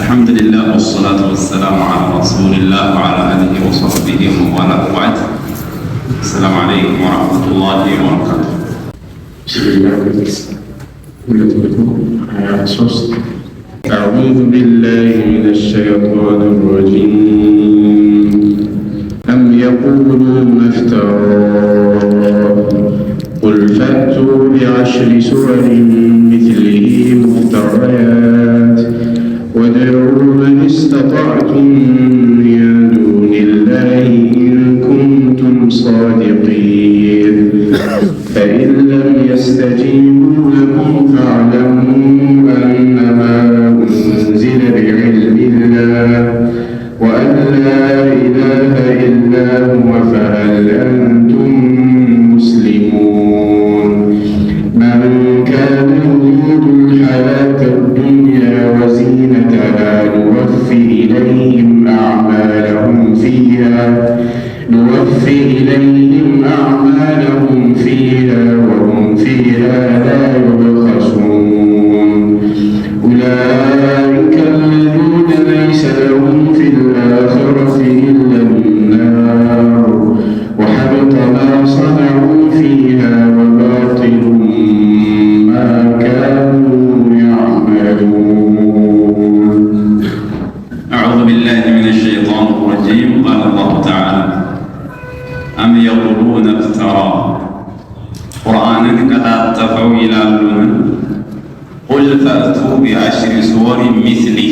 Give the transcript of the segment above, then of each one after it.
الحمد لله والصلاة والسلام على رسول الله وعلى آله وصحبه ومن بعد. السلام عليكم ورحمة الله وبركاته. أعوذ بالله من الشيطان الرجيم. أم يقولون افتراه قل فأتوا بعشر سور مثله مفتريات وادعوا من استطعتم من دون الله إن كنتم صادقين فإن لم يستجيبوا لكم فاعلموا أنما أنزل بعلم الله وأن لا إله إلا هو فهل أنتم مسلمون. من كان يريد الحياة الدنيا وزينتها نوفي إليهم أعمالهم فيها وهم فيها لا يبخسون. أولئك الذين ليس لهم في الآخرة إلا النار وحبط ما صنعوا فيها وباطل ما كانوا يعملون. أعوذ بالله من الشيطان الرجيم. قال الله تعالى: أم يقولون افترى قرآن كتاتفوا إلى اللون قل فأتوا بعشر سور مثله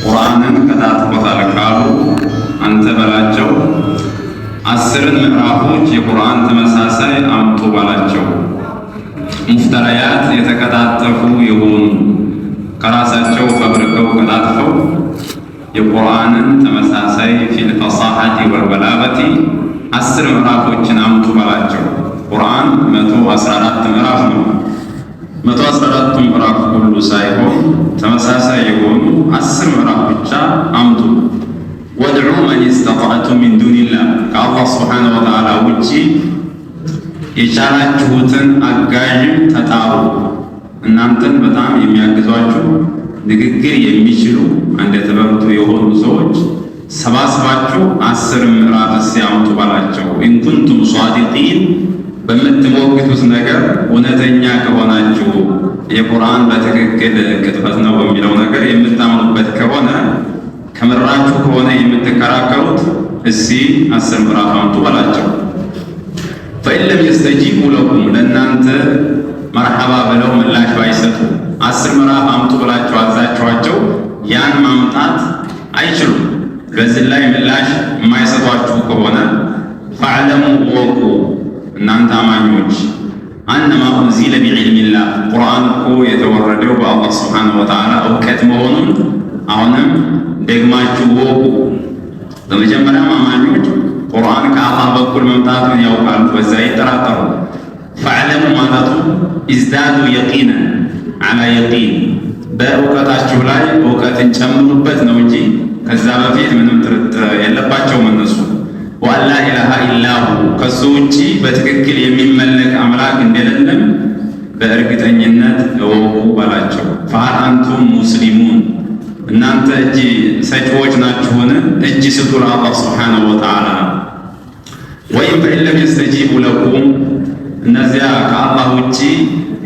قرآن كتاتفوا تلقالوا أنت بلاجو 10 ምዕራፎች የቁርአን ተመሳሳይ አምጡ ባላቸው። ሙፍተራያት የተከታተፉ የሆኑ ከራሳቸው ፈብርከው ከታትፈው የቁርአንን ተመሳሳይ ፊል ፈሳሐቲ ወልበላገቲ 10 ምዕራፎችን አምጡ ባላቸው። ቁርአን 114 ምዕራፍ ነው። 114 ምዕራፍ ሁሉ ሳይሆን ተመሳሳይ የሆኑ 10 ምዕራፍ ብቻ አምጡ። ወድዑ መን ኢስተጣዕቱም ሚን ዱኒላህ ከአላህ ሱብሓነሁ ወተዓላ ውጪ የቻላችሁትን አጋዥም ተጣሩ። እናንተን በጣም የሚያግዟችሁ ንግግር የሚችሉ አንደበተ ርቱዕ የሆኑ ሰዎች ሰባስባችሁ 10 ምዕራፍ ሲያምጡ ባላቸው። ኢን ኩንቱም ሷዲቂን በምትሞግቱት ነገር እውነተኛ ከሆናችሁ የቁርአን በትክክል ቅጥፈት ነው በሚለው ነገር የምታምኑበት ከሆነ ከምራችሁ ከሆነ የምትከራከሩት 10 ምዕራፍ አምጡ ባላቸው። ፈኢን ለም የስተጂቡ ለኩም ለእናንተ መርሐባ ብለው ምላሽ ባይሰጡ 10 ምዕራፍ አምጡ ብላችሁ አዛችኋቸው ያን ማምጣት አይችሉም። በዚህ ላይ ምላሽ የማይሰጧችሁ ከሆነ ፈዕለሙ ወቁ እናንተ አማኞች አነማ ኡንዚለ ቢዕልሚላህ ቁርአን እኮ የተወረደው በአላህ ሱብሓነሁ ወተዓላ እውቀት መሆኑን አሁንም ደግማችሁ ወቁ። በመጀመሪያም አማኞች ቁርአን ከአላህ በኩል መምጣቱን ያውቃሉ፣ በዛ ይጠራጠሩ። ፈዕለሙ ማለቱ ኢዝዳዱ የቂነን ዐላ የቂን በእውቀታችሁ ላይ እውቀትን ጨምሩበት ነው እንጂ ከዛ በፊት ምንም ጥርጥር የለባቸውም እነሱ። ወአላ ኢላሃ ኢላሁ ከሱ ውጪ በትክክል የሚመለክ አምላክ እንደሌለም በእርግጠኝነት እወቁ ባላቸው። ፈሀል አንቱም ሙስሊሙን እናንተ እጅ ሰጪዎች ናችሁን? እጅ ስጡ ለአላህ ሱብሓነሁ ወተዓላ። ወይም ፈኢን ለም የስተጂቡ ለኩም እነዚያ ከአላህ ውጪ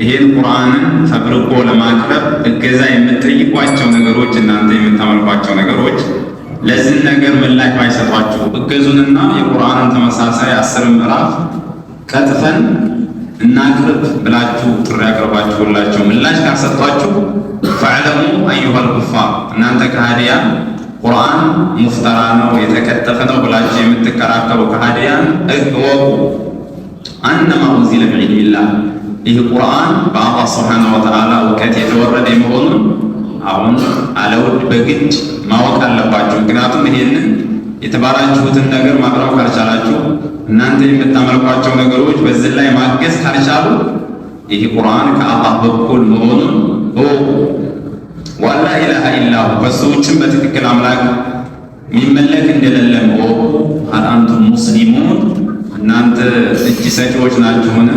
ይሄን ቁርአንን ፈብርቆ ለማቅረብ እገዛ የምትጠይቋቸው ነገሮች እናንተ የምታመልኳቸው ነገሮች ለዚህ ነገር ምላሽ ባይሰጧችሁ እገዙንና የቁርአንን ተመሳሳይ 10 ምዕራፍ ቀጥፈን እናቅርብ ብላችሁ ጥሪ ያቀርባችሁላቸው ምላሽ ካልሰጧችሁ ፈዕለሙ አዩሀል ኩፋር እናንተ ከሃዲያን ቁርአን ሙፍተራ ነው የተከተፈ ነው ብላችሁ የምትከራከሩ ከሃዲያን እወቁ አነማ ኡንዚለ ቢዕልሚላህ ይህ ቁርአን በአላህ ሱብሓነሁ ወተዓላ እውቀት የተወረደ መሆኑን አሁን አለውድ በግድ ማወቅ አለባችሁ። ምክንያቱም ይሄንን የተባላችሁትን ነገር ማቅረብ ካልቻላችሁ እናንተ የምታመልኳቸው ነገሮች በዚህ ላይ ማገዝ ካልቻሉ ይህ ቁርአን ከአላህ በኩል መሆኑን እወቁ። ወላ ኢላሃ ኢላሁ ከሱ ውጭም በትክክል አምላክ የሚመለክ እንደሌለም እወቁ። ሀል አንቱም ሙስሊሙን እናንተ እጅ ሰጪዎች ናችሁን?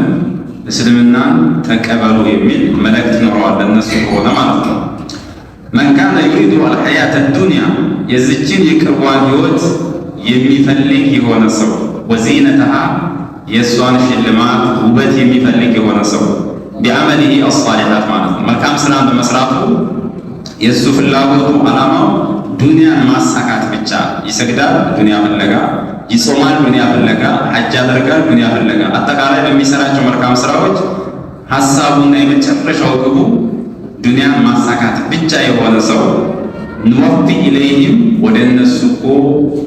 እስልምናን ተቀበሉ የሚል መልእክት ይኖረዋል ለእነሱ ከሆነ ማለት ነው። መን ካነ ዩሪዱ አልሐያተ ዱንያ የዝችን የቅርቧን ሕይወት የሚፈልግ የሆነ ሰው ወዚነተሃ የእሷን ሽልማት ውበት የሚፈልግ የሆነ ሰው ቢዐመሊሂ አስሳሊሓት ማለት ነው። መልካም ስራን በመስራቱ የእሱ ፍላጎቱ ዓላማው ዱንያን ማሳካት ብቻ። ይሰግዳል ዱንያ ፍለጋ፣ ይጾማል ዱንያ ፍለጋ፣ ሐጅ ያደርጋል ዱንያ ፍለጋ። አጠቃላይ በሚሰራቸው መልካም ስራዎች ሐሳቡና የመጨረሻው ግቡ ዱንያን ማሳካት ብቻ የሆነ ሰው ንወፊ ኢለይህም ወደ እነሱ እኮ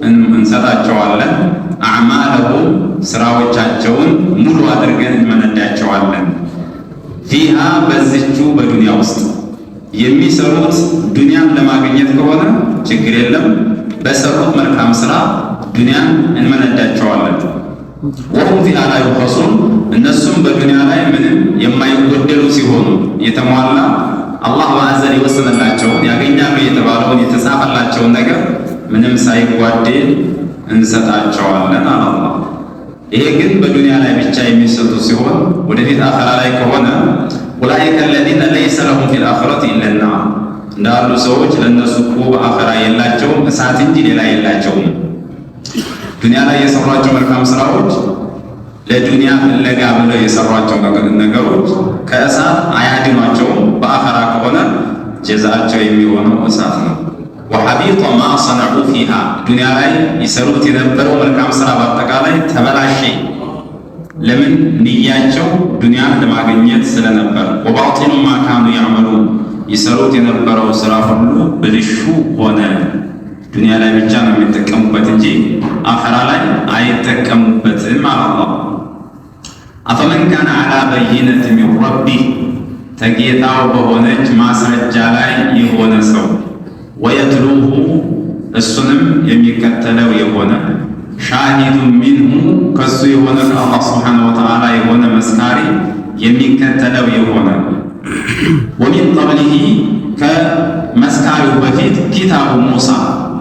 እንሰጣቸዋለን አዕማለሁም ስራዎቻቸውን ሙሉ አድርገን እንመነዳቸዋለን። ፊሃ በዚቹ በዱንያ ውስጥ የሚሰሩት ዱንያን ለማግኘት ከሆነ ችግር የለም፣ በሰሩት መልካም ስራ ዱንያን እንመነዳቸዋለን። ወሁም ፊሃ ላ ዩብኸሱን እነሱም በዱንያ ላይ ምንም የማይጎደሉ ሲሆኑ የተሟላ አላህ በአዘል የወሰነላቸውን ያገኛሉ የተባለውን የተጻፈላቸውን ነገር ምንም ሳይጓደል እንሰጣቸዋለን አለ አላህ። ይሄ ግን በዱንያ ላይ ብቻ የሚሰጡ ሲሆን ወደፊት አኸራ ላይ ከሆነ ኡላኢከ አለዚነ ለይሰ ለሁም ፊል አኺረቲ ኢላ ናር እንዳሉ ሰዎች ለእነሱ እኮ በአኸራ የላቸውም እሳት እንጂ ሌላ የላቸውም። ዱንያ ላይ የሰሯቸው መልካም ስራዎች ለዱንያ ፍለጋ ብለው የሰሯቸው ነገሮች ከእሳት አያድኗቸውም። በአኸራ ከሆነ ጀዛቸው የሚሆነው እሳት ነው። ወሐቢጠ ማ ሰነዑ ፊሃ ዱንያ ላይ ይሰሩት የነበረው መልካም ስራ በአጠቃላይ ተበላሸ። ለምን? ንያቸው ዱንያን ለማግኘት ስለነበር። ወባጢሉ ማ ካኑ ያዕመሉ ይሰሩት የነበረው ስራ ሁሉ ብልሹ ሆነ። ዱንያ ላይ ብቻ ነው የሚጠቀሙበት እንጂ አኸራ ላይ አይጠቀሙበትም አለ አላህ። አፈመን ካነ ዐላ በይነት ሚን ረቢህ ተጌታው በሆነች ማስረጃ ላይ የሆነ ሰው ወየትሉሁ እሱንም የሚከተለው የሆነ ሻሂዱን ሚንሁ ከሱ የሆነ ከአላህ ስብሓነሁ ወተዓላ የሆነ መስካሪ የሚከተለው የሆነ ወሚን ቀብሊሂ ከመስካሪው በፊት ኪታቡ ሙሳ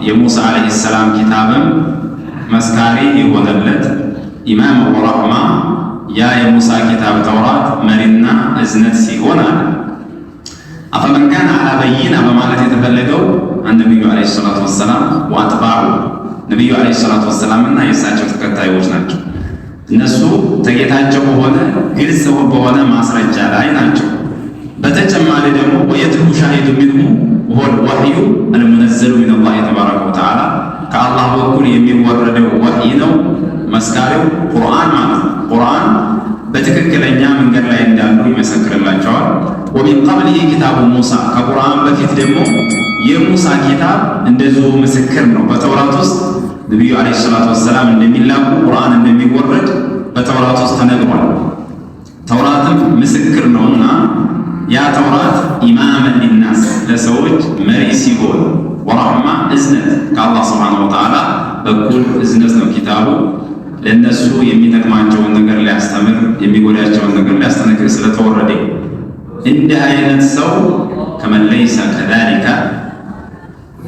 የሙሳ ዓለይሂ ሰላም ኪታብም መስካሪ የሆነለት ኢማም ወረሕማ ያ የሙሳ ኪታብ ተውራት መሪና እዝነት ሲሆን አለ። አፈመን ካነ ዐላ በይና በማለት የተፈለገው ነቢዩ ዓለይሂ ሰላቱ ወሰላም ወአትባዑ ነቢዩ ዓለይሂ ሰላቱ ወሰላምና የእሳቸው ተከታዮች ናቸው። እነሱ ተጌታቸው በሆነ ግልጽ በሆነ ማስረጃ ላይ ናቸው። በተጨማሪ ደግሞ ወየትሉ ሻሂዱ ሚንሁ ወሁወል ወሕዩ አልሙነዘሉ ሚነላሂ ተባረከ ወተዓላ ከአላህ በኩል የሚወረደው ወሕይ ነው። መስካሪው ቁርአን ማለት ነው። ቁርአን በትክክለኛ መንገድ ላይ እንዳሉ ይመሰክርላቸዋል። ወሚን ቀብሊሂ ኪታቡ ሙሳ ከቁርአን በፊት ደግሞ የሙሳ ኪታብ እንደዚሁ ምስክር ነው። በተውራት ውስጥ ነቢዩ ዓለይሂ ሰላቱ ወሰላም እንደሚላኩ ቁርአን እንደሚወረድ በተውራት ውስጥ ተነግሯል። ተውራትም ምስክር ነውና ያ ተውራት ኢማመን ሊናስ ለሰዎች መሪ ሲሆን ወረሕማ እዝነት ከአላህ ስብሓነሁ ወተዓላ በኩል እዝነት ነው ኪታቡ ለእነሱ የሚጠቅማቸውን ነገር ሊያስተምር የሚጎዳቸውን ነገር ሊያስጠነቅቅ ስለተወረደ እንዲህ አይነት ሰው ከመን ለይሰ ከዛሊከ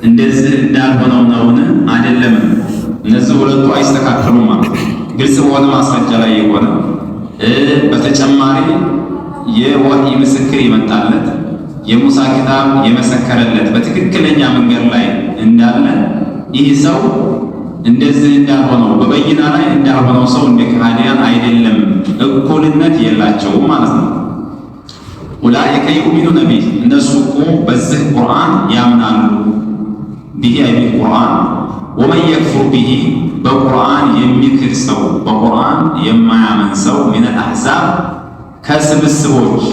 እንደዚህ እንዳልሆነው ነውን? አይደለም። እነዚህ ሁለቱ አይስተካከሉም ማለት ነው። ግልጽ በሆነ ማስረጃ ላይ የሆነ በተጨማሪ የወሕይ ምስክር ይመጣለት የሙሳ ኪታብ የመሰከረለት በትክክለኛ መንገድ ላይ እንዳለ ይህ ሰው እንደዚህ እንዳልሆነው በበይና ላይ እንዳልሆነው ሰው እንደ ከሃዲያን አይደለም። እኩልነት የላቸውም ማለት ነው። ኡላኢከ ዩእሚኑነ ቢህ እነሱ እኮ በዚህ ቁርአን ያምናሉ። ቢሂ አይ ቢልቁርአን ወመን የክፉር ቢሂ በቁርአን የሚክድ ሰው በቁርአን የማያምን ሰው ሚነል አሕዛብ ከስብስቦች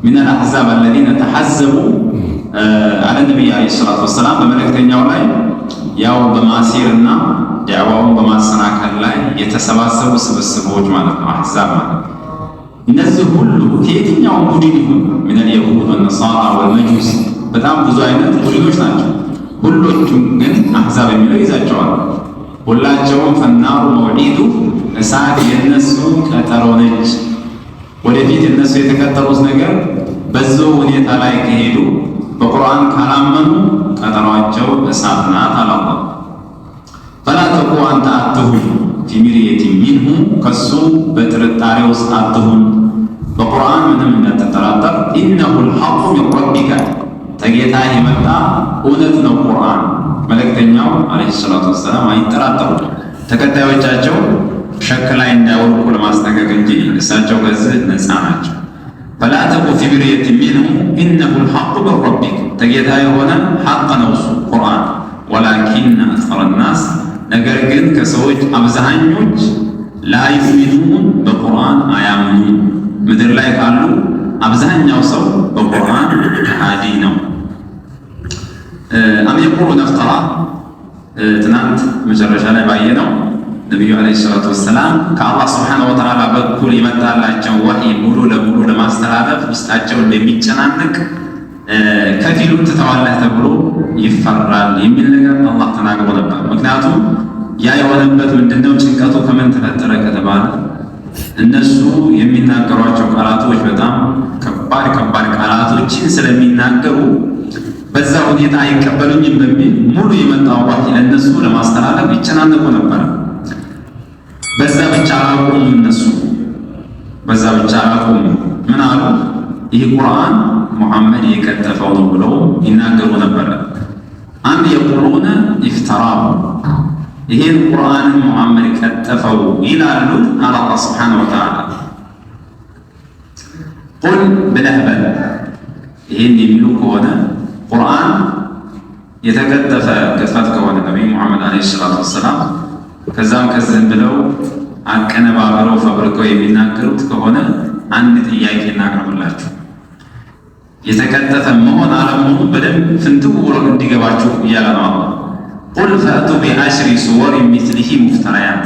ሚነል አሕዛብ አለዚነ ተሐዘቡ አለ ነቢይ ዓለይሂ ሰላቱ ወሰላም በመልእክተኛው ላይ ያው በማሲርና ዳዕዋውን በማሰናከል ላይ የተሰባሰቡ ስብስቦች ማለት ነው። አሕዛብ ማለት እነዚህ ሁሉ ከየትኛውም ቡድን ይሁን ሚነል የሁድ ወነሳራ ወልመጁስ በጣም ብዙ አይነት ቡድኖች ናቸው። ሁሎቹም ግን አሕዛብ የሚለው ይዛቸዋል። ሁላቸውም ፈናሩ መውዒዱ እሳት የነሱ ቀጠሮ ነች። ወደፊት እነሱ የተቀጠሩት ነገር በዚሁ ሁኔታ ላይ ከሄዱ በቁርአን ካላመኑ ቀጠሯቸው እሳት ናት አለ አላህ። ፈላ ተኩ አንተ አትሁን ፊ ሚርየቲን ሚንሁ ከሱ በጥርጣሬ ውስጥ አትሁን። በቁርአን ምንም እንዳትጠራጠር ኢነሁ ልሐቁ ሚን ረቢከ ተጌታ የመጣ እውነት ነው ቁርአን። መልእክተኛው አለይሂ ሰላቱ ወሰላም አይጠራጠሩ። ተከታዮቻቸው ሸክ ላይ እንዳይወድቁ ለማስጠንቀቅ እንጂ እሳቸው ከዚህ ነፃ ናቸው። ፈላ ተቁ ፊ ሚርየት ሚንሁ ኢነሁ ልሐቁ ምን ረቢክ፣ ተጌታ የሆነ ሐቅ ነው እሱ ቁርአን። ወላኪነ አክሰረ ናስ፣ ነገር ግን ከሰዎች አብዛኞች ላ ዩእሚኑን፣ በቁርአን አያምኑም። ምድር ላይ ካሉ አብዛኛው ሰው በቁርአን ከሃዲ ነው። አም የቁሉነ እፍተራ፣ ትናንት መጨረሻ ላይ ባየነው ነቢዩ ዓለይሂ ሰላቱ ወሰላም ከአላህ ስብሓነሁ ወተዓላ በኩል የመጣላቸው ወሕይ ሙሉ ለሙሉ ለማስተላለፍ ውስጣቸው እንደሚጨናነቅ ከፊሉን ትተዋለህ ተብሎ ይፈራል የሚል ነገር አላህ ተናግሮ ነበር። ምክንያቱም ያ የሆነበት ምንድነው? ጭንቀቱ ከምን ተፈጠረ ከተባለ እነሱ የሚናገሯቸው ቃላቶች በጣም ከባድ ቃላቶችን ስለሚናገሩ በዛ ሁኔታ አይቀበሉኝም በሚል ሙሉ የመጣው ወሕይ ለእነሱ ለማስተላለፍ ይጨናነቁ ነበር። በዛ ብቻ አላቆሙ። እነሱ በዛ ብቻ አላቆሙ። ምን አሉ? ይህ ቁርአን ሙሐመድ የቀጠፈው ነው ብለው ይናገሩ ነበረ። አም የቁሉነ ኢፍተራሁ፣ ይሄን ቁርአንን ሙሐመድ ቀጠፈው ይላሉ አለ አላህ ስብሓነሁ ወተዓላ። ቁል ብለህ በል፣ ይሄን የሚሉ ከሆነ ቁርአን የተቀጠፈ ቅጥፈት ከሆነ ነቢዩ ሙሐመድ ዓለይሂ ሰላቱ ወሰላም ከዛም ከዚህም ብለው አቀነባብረው ፈብርከው የሚናገሩት ከሆነ አንድ ጥያቄ እናቅርብላችሁ። የተቀጠፈ መሆን አለመሆኑ በደንብ ፍንትው ብሎ እንዲገባችሁ እያለ ነው አላህ። ቁል ፈእቱ ቢዐሽሪ ሱወር ሚስሊሂ ሙፍተራያት፣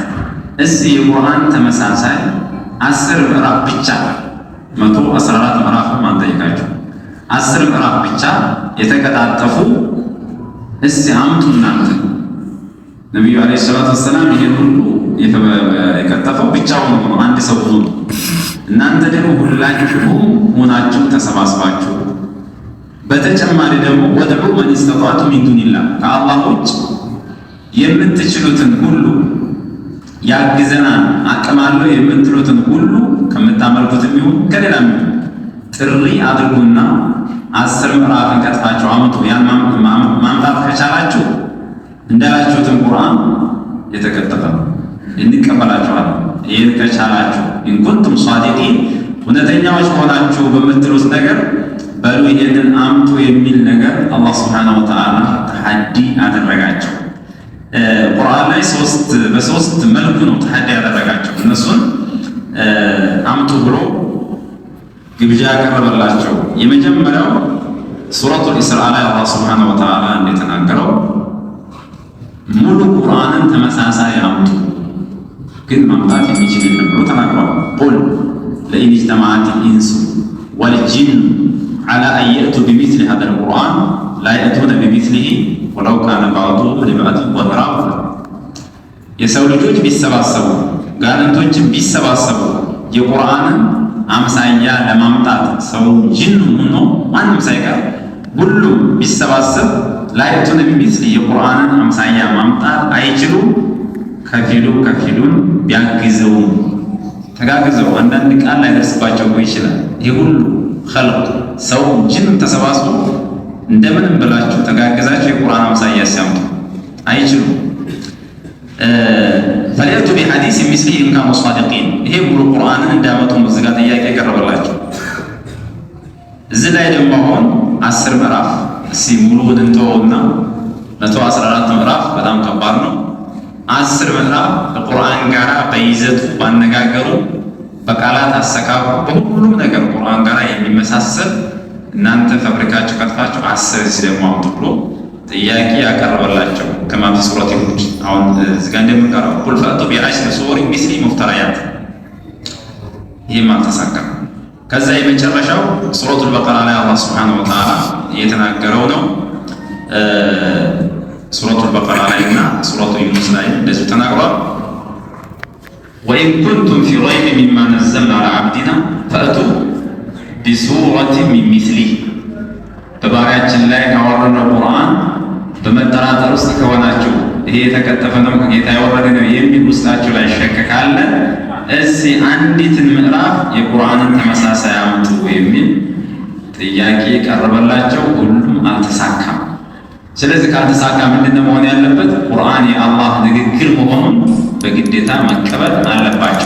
እስቲ የቁርአን ተመሳሳይ 10 ምዕራፍ ብቻ 114 ምዕራፍም አንጠይቃችሁ 10 ምዕራፍ ብቻ የተቀጣጠፉ እስቲ አምጡ እናንተ። ነቢዩ ዓለይሂ ሰላቱ ወሰላም ይሄን ሁሉ የቀጠፈው ብቻውን ሆኖ አንድ ሰው ሆኖ፣ እናንተ ደግሞ ሁላችሁም ሆናችሁ ተሰባስባችሁ፣ በተጨማሪ ደግሞ ወድዑ መን ኢስተጣዕቱ ሚን ዱኒላህ፣ ከአላህ ውጭ የምትችሉትን ሁሉ ያግዘናል አቅም አለው የምትሉትን ሁሉ ከምታመልኩትም ይሁን ከሌላም ጥሪ አድርጉና 10 ምዕራፍን ቀጥፋችሁ አምጡ። ያን ማምጣት ከቻላችሁ እንዳላችሁትን ቁርአን የተቀጠፈ እንቀበላችኋለን። ይህን ከቻላችሁ ኢንኩንቱም ሷዲቂን፣ እውነተኛዎች ከሆናችሁ በምትሉት ነገር በሉ ይህንን አምጡ የሚል ነገር አላህ ስብሓነሁ ወተዓላ ተሐዲ አደረጋቸው። ቁርአን ላይ በሶስት መልኩ ነው ተሐዲ ያደረጋቸው። እነሱን አምጡ ብሎ ግብዣ ያቀረበላቸው። የመጀመሪያው ሱረቱል ኢስራ ላይ አላህ ስብሓነሁ ወተዓላ እንደተናገረው ሙሉ ቁርአንን ተመሳሳይ አምጡ፣ ግን ማምጣት የሚችል የለም ብሎ ተናግሯል። ቁል ለኢን ኢጅተመዐት ኢንሱ ወልጂኑ ዐላ አን የእቱ ቢሚስሊ ሀዛል ቁርአን ላ የእቱነ ቢሚስሊሂ ወለው ካነ ባዕዱሁም ሊባዕድን ظሂራ። የሰው ልጆች ቢሰባሰቡ ጋንንቶችን ቢሰባሰቡ የቁርአንን አምሳያ ለማምጣት ሰው ጅን ሆኖ ማንም ሳይቀር ሁሉም ቢሰባሰብ ላ የእቱነ ቢሚስሊ የቁርአንን አምሳያ ማምጣት አይችሉም። ከፊሉን ቢያግዘውም ተጋግዘው አንዳንድ ቃል ላይ ደርስባቸው ይችላል። ይህ ሁሉ ኸልቅ ሰው ጅን ተሰባስቦ እንደምንም ብላችሁ ተጋግዛችሁ የቁርአን አምሳያ ሲያምጡ አይችሉም። ፈሊአቱ ቢሐዲስ ሚስሊሂ ኢን ካኑ ሷዲቂን፣ ይሄ ሙሉ ቁርአንን እንዳመጡ እዚህ ጋር ጥያቄ ቀረበላቸው። እዚህ ላይ ደግሞ አሁን 10 ምዕራፍ እስኪ ሙሉውን እንተወውና 114 ምዕራፍ በጣም ከባድ ነው። 10 ምዕራፍ ከቁርአን ጋር በይዘቱ ባነጋገሩ በቃላት አሰካኩ በሁሉም ነገር ቁርአን ጋር የሚመሳሰል እናንተ ፈብሪካችሁ ከጥፋችሁ 10 ደግሞ አምጡ ብሎ ጥያቄ ያቀረበላቸው ከማ ፊ ሱረት ሁድ። አሁን እዚህ ጋር እንደምንቀረው ቁል ፈእቱ ቢዐሽሪ ሱወር ሚስሊሂ ሙፍተራያት፣ ይህም አልተሳካም። ከዛ የመጨረሻው ሱረቱል በቀራ ላይ አላህ ሱብሓነሁ ወተዓላ የተናገረው ነው። ሱረቱል በቀራ ላይ እና ሱረቱ ዩኑስ ላይ እንደዚሁ ተናግሯል። ወኢን ኩንቱም ፊ ረይብ ሚማ ነዘልና ዐላ ዐብዲና ፈእቱ ቢሱረቲን ሚን ሚስሊሂ፣ በባሪያችን ላይ ካወረድነው ቁርአን በመጠራጠር ውስጥ ከሆናችሁ ይሄ የተቀጠፈ ነው ከጌታ የወረደ ነው የሚል ውስጣችሁ ላይ ሸክ ካለ እስኪ አንዲትን ምዕራፍ የቁርአንን ተመሳሳይ አምጡ የሚል ጥያቄ ቀረበላቸው። ሁሉም ስለዚህ ካልተሳካ ምንድነው መሆን ያለበት? ቁርአን የአላህ ንግግር መሆኑን በግዴታ መቀበል አለባቸው።